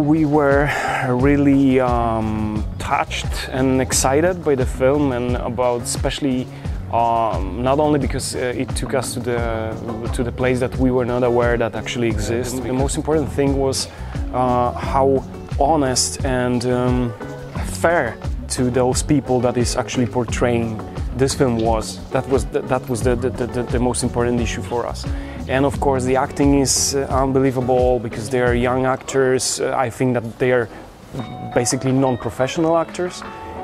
we were really touched and excited by the film, and about especially not only because it took us to the place that we were not aware that actually exists. The most important thing was how honest and fair to those people that is actually portraying this film was. That was the most important issue for us. And of course the acting is unbelievable because they are young actors. I think that they are basically non-professional actors,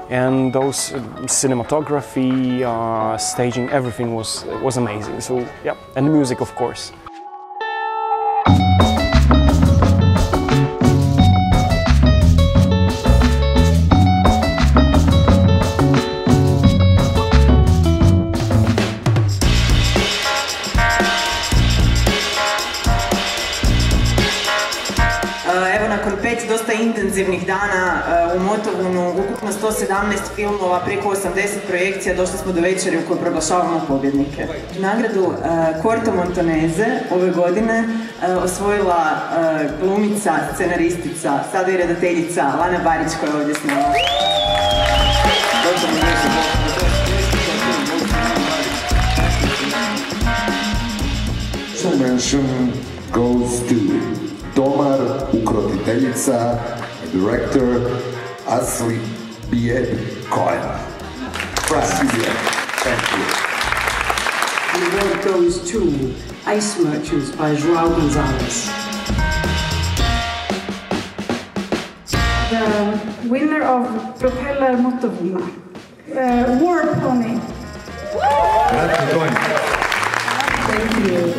and those cinematography, staging, everything was amazing. So yeah, and the music of course. Evo, nakon 5 dosta intenzivnih dana u Motovunu, ukupno 117 filmova, preko 80 projekcija, došli smo do večeri u kojoj proglašavamo pobjednike. Nagradu Corto Montonese ove godine osvojila glumica, scenaristica, sada i redateljica Lana Barić, koja je ovdje s nama. Mention goes to Domar, ukrotiteljica, director Osvojio. Thank you. The award goes to Ice Merchants by João Gonzalez. The winner of Propeler Motovuna, War Pony. Thank you.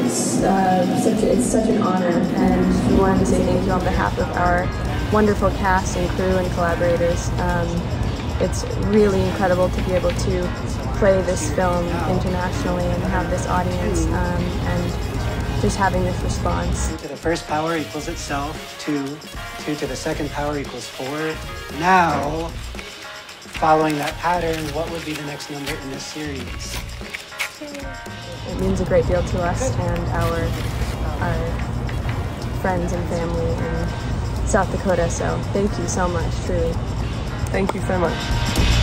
It's such an honor, and we wanted to say thank you on behalf of our wonderful cast and crew and collaborators. It's really incredible to be able to play this film internationally and have this audience, and just having this response. To the first power equals itself, 2. 2 to the second power equals 4. Now, following that pattern, what would be the next number in this series? It means a great deal to us and our friends and family in South Dakota, so thank you so much, truly. Thank you so much.